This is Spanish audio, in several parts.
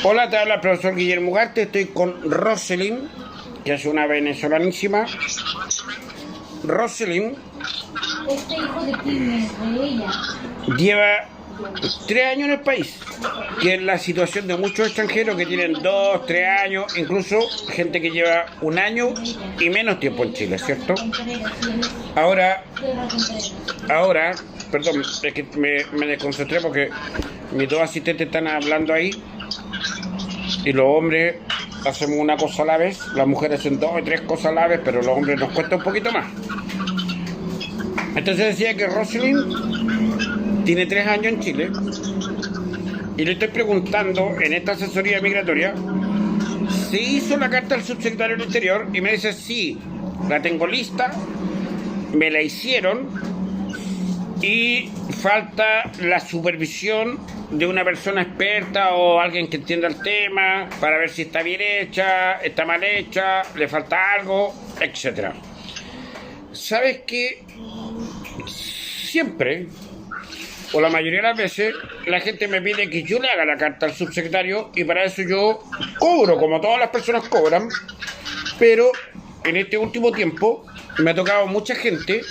Hola, te habla el profesor Guillermo Ugarte. Estoy con Roselyn, que es una venezolanísima. Roselyn Este hijo de quién es, de ella. lleva 3 años en el país, que es la situación de muchos extranjeros que tienen 2, 3 años, incluso gente que lleva 1 año y menos tiempo en Chile, ¿cierto? Ahora, perdón, es que me desconcentré porque mis dos asistentes están hablando ahí y los hombres hacemos una cosa a la vez, las mujeres hacen 2 o 3 cosas a la vez, pero los hombres nos cuesta un poquito más. Entonces decía que Roselyn tiene 3 años en Chile y le estoy preguntando en esta asesoría migratoria si hizo la carta al subsecretario del Interior y me dice sí, la tengo lista, me la hicieron y falta la supervisión de una persona experta o alguien que entienda el tema para ver si está bien hecha, está mal hecha, le falta algo, etc. ¿Sabes qué? Siempre, o la mayoría de las veces, la gente me pide que yo le haga la carta al subsecretario y para eso yo cobro, como todas las personas cobran, pero en este último tiempo me ha tocado mucha gente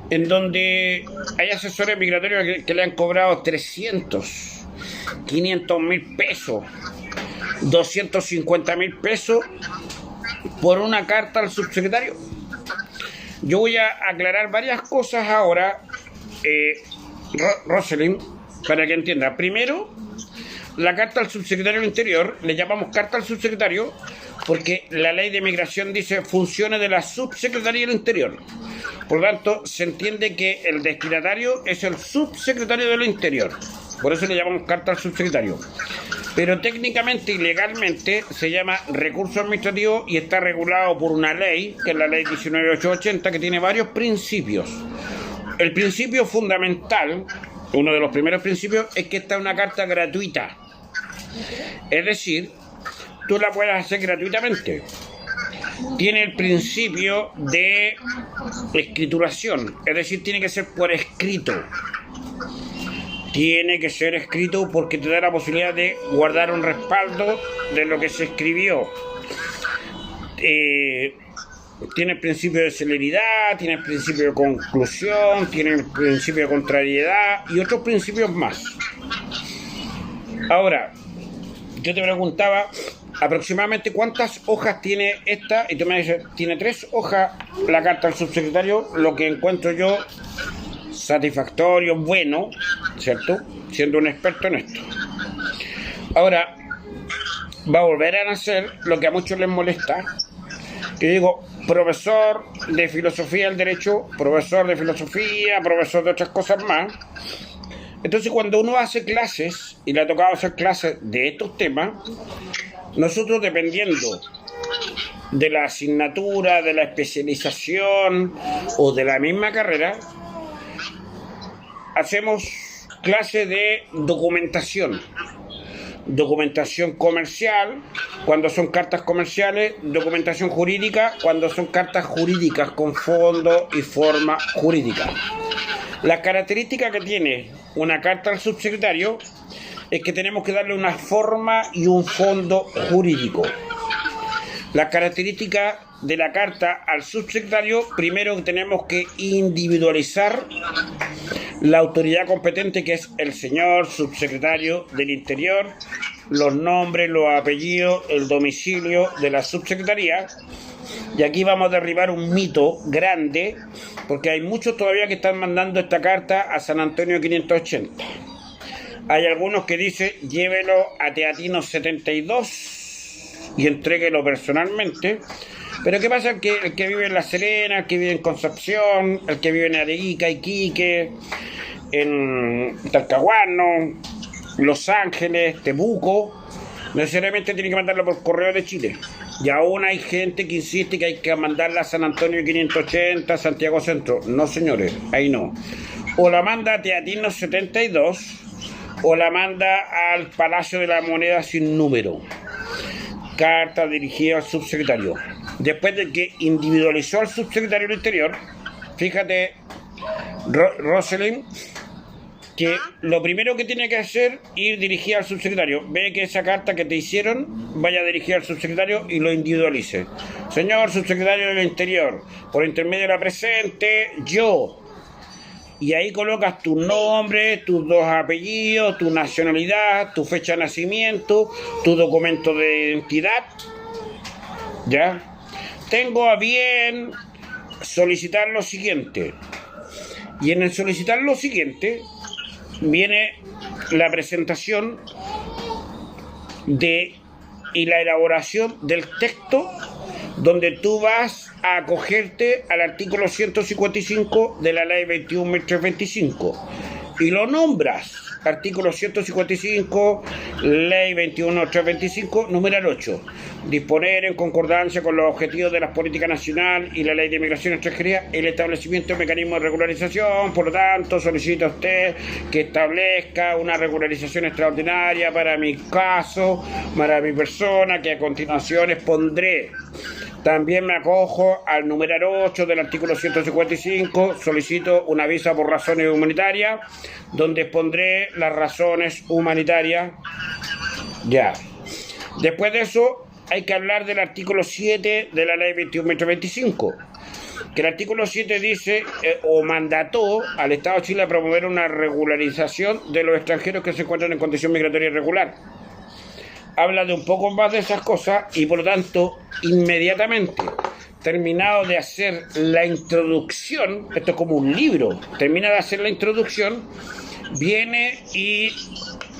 en donde hay asesores migratorios que le han cobrado 300, 500.000 pesos, 250.000 pesos por una carta al subsecretario. Yo voy a aclarar varias cosas ahora, Roselyn, para que entienda. Primero, la carta al subsecretario del Interior, le llamamos carta al subsecretario porque la ley de migración dice funciones de la subsecretaría del Interior. Por lo tanto, se entiende que el destinatario es el subsecretario del Interior. Por eso le llamamos carta al subsecretario. Pero técnicamente y legalmente se llama recurso administrativo y está regulado por una ley, que es la ley 19.880, que tiene varios principios. El principio fundamental, uno de los primeros principios, es que esta es una carta gratuita. Es decir, tú la puedes hacer gratuitamente. Tiene el principio de escrituración, es decir, tiene que ser por escrito. Tiene que ser escrito porque te da la posibilidad de guardar un respaldo de lo que se escribió. Tiene el principio de celeridad, tiene el principio de conclusión, tiene el principio de contrariedad y otros principios más. Ahora, yo te preguntaba aproximadamente cuántas hojas tiene esta y tú me dices, tiene 3 hojas la carta al subsecretario, lo que encuentro yo satisfactorio, bueno, ¿cierto? Siendo un experto en esto. Ahora, va a volver a nacer lo que a muchos les molesta. Yo digo, profesor de filosofía del derecho, profesor de filosofía, profesor de otras cosas más. Entonces, cuando uno hace clases, y le ha tocado hacer clases de estos temas, nosotros dependiendo de la asignatura, de la especialización o de la misma carrera, hacemos clases de documentación comercial cuando son cartas comerciales, documentación jurídica cuando son cartas jurídicas con fondo y forma jurídica. La característica que tiene una carta al subsecretario es que tenemos que darle una forma y un fondo jurídico. La característica de la carta al subsecretario, primero tenemos que individualizar la autoridad competente, que es el señor subsecretario del Interior, los nombres, los apellidos, el domicilio de la subsecretaría. Y aquí vamos a derribar un mito grande, porque hay muchos todavía que están mandando esta carta a San Antonio 580. Hay algunos que dicen, llévelo a Teatino 72 y entréguelo personalmente. Pero ¿qué pasa? Que el que vive en La Serena, el que vive en Concepción, el que vive en Arica, Iquique, en Talcahuano, Los Ángeles, Temuco, necesariamente tiene que mandarlo por correo de Chile. Y aún hay gente que insiste que hay que mandarla a San Antonio 580, Santiago Centro. No, señores, ahí no. O la manda a Teatino 72 o la manda al Palacio de la Moneda sin número. Carta dirigida al subsecretario. Después de que individualizó al subsecretario del Interior, fíjate, Roselyn, que lo primero que tiene que hacer es ir dirigida al subsecretario. Ve que esa carta que te hicieron vaya dirigida al subsecretario y lo individualice. Señor subsecretario del Interior, por intermedio de la presente, yo. Y ahí colocas tu nombre, tus dos apellidos, tu nacionalidad, tu fecha de nacimiento, tu documento de identidad. ¿Ya? Tengo a bien solicitar lo siguiente. Y en el solicitar lo siguiente viene la presentación y la elaboración del texto donde tú vas a acogerte al artículo 155 de la ley 21.325 y lo nombras. Artículo 155, ley 21.325, numeral 8. Disponer en concordancia con los objetivos de las políticas nacional y la ley de inmigración y extranjería el establecimiento de mecanismos de regularización. Por lo tanto, solicita a usted que establezca una regularización extraordinaria para mi caso, para mi persona, que a continuación expondré. También me acojo al numeral 8 del artículo 155, solicito una visa por razones humanitarias, donde expondré las razones humanitarias. Ya. Después de eso, hay que hablar del artículo 7 de la ley 21.25, que el artículo 7 dice o mandató al Estado de Chile a promover una regularización de los extranjeros que se encuentran en condición migratoria irregular. Habla de un poco más de esas cosas y por lo tanto inmediatamente terminado de hacer la introducción, esto es como un libro, termina de hacer la introducción, viene y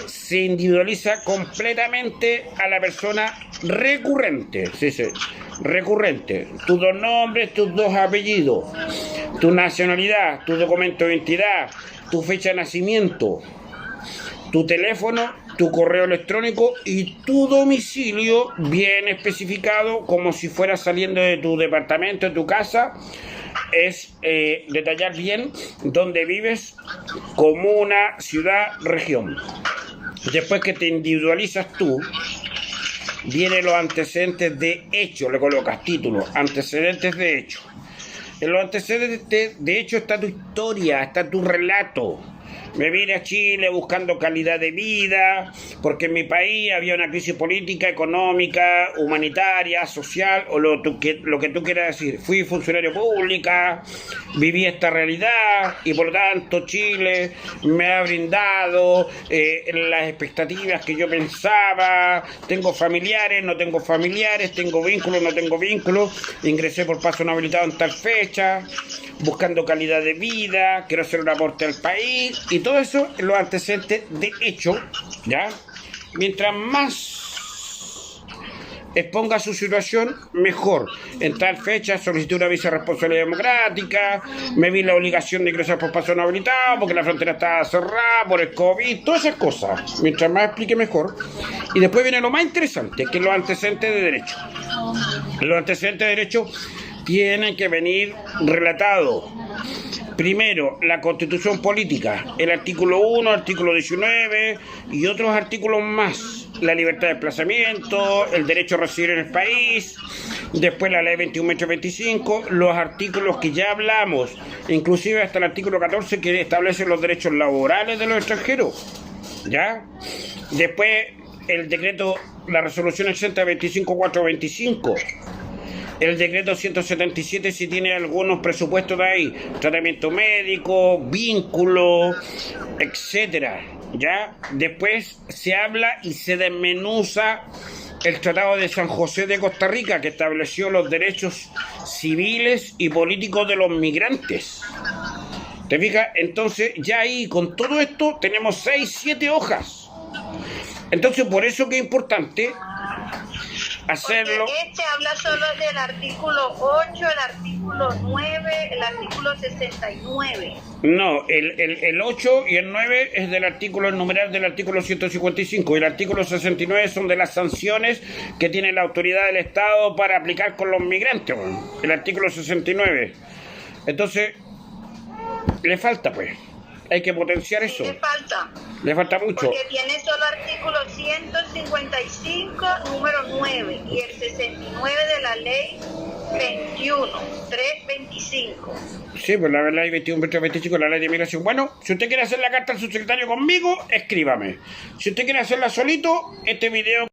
se individualiza completamente a la persona recurrente, recurrente, tus dos nombres, tus dos apellidos, tu nacionalidad, tu documento de identidad, tu fecha de nacimiento, tu teléfono, tu correo electrónico y tu domicilio bien especificado como si fuera saliendo de tu departamento, de tu casa. Es detallar bien dónde vives, comuna, ciudad, región. Después que te individualizas tú, vienen los antecedentes de hecho, le colocas título, antecedentes de hecho. En los antecedentes de hecho está tu historia, está tu relato. Me vine a Chile buscando calidad de vida, porque en mi país había una crisis política, económica, humanitaria, social, o lo que tú quieras decir. Fui funcionario público, viví esta realidad, y por lo tanto Chile me ha brindado las expectativas que yo pensaba. Tengo familiares, no tengo familiares, tengo vínculos, no tengo vínculos. Ingresé por paso no habilitado en tal fecha, buscando calidad de vida, quiero hacer un aporte al país, y todo eso en los antecedentes de hecho, ¿ya? Mientras más exponga su situación, mejor. En tal fecha solicité una visa de responsabilidad democrática, me vi la obligación de ingresar por paso no habilitado, porque la frontera estaba cerrada, por el COVID, todas esas cosas. Mientras más explique, mejor. Y después viene lo más interesante, que es los antecedentes de derecho. Los antecedentes de derecho tienen que venir relatados. Primero, la Constitución Política, el artículo 1, artículo 19 y otros artículos más. La libertad de desplazamiento, el derecho a residir en el país, después la ley 21.25, los artículos que ya hablamos, inclusive hasta el artículo 14 que establece los derechos laborales de los extranjeros. ¿Ya? Después, el decreto, la resolución 80.25.425. El decreto 177 si tiene algunos presupuestos de ahí, tratamiento médico, vínculo, etcétera, ¿ya? Después se habla y se desmenuza el Tratado de San José de Costa Rica, que estableció los derechos civiles y políticos de los migrantes. ¿Te fijas? Entonces ya ahí con todo esto tenemos 6, 7 hojas. Entonces por eso que es importante hacerlo. Porque este habla solo del artículo 8, el artículo 9, el artículo 69. No, el 8 y el 9 es del artículo, el numeral del artículo 155, y el artículo 69 son de las sanciones que tiene la autoridad del Estado para aplicar con los migrantes, el artículo 69. Entonces, le falta pues. Hay que potenciar eso. Le falta mucho. Porque tiene solo artículo 155, número 9, y el 69 de la ley 21, 325. Sí, pues la ley 21, 25, la ley de inmigración. Bueno, si usted quiere hacer la carta al subsecretario conmigo, escríbame. Si usted quiere hacerla solito, este video...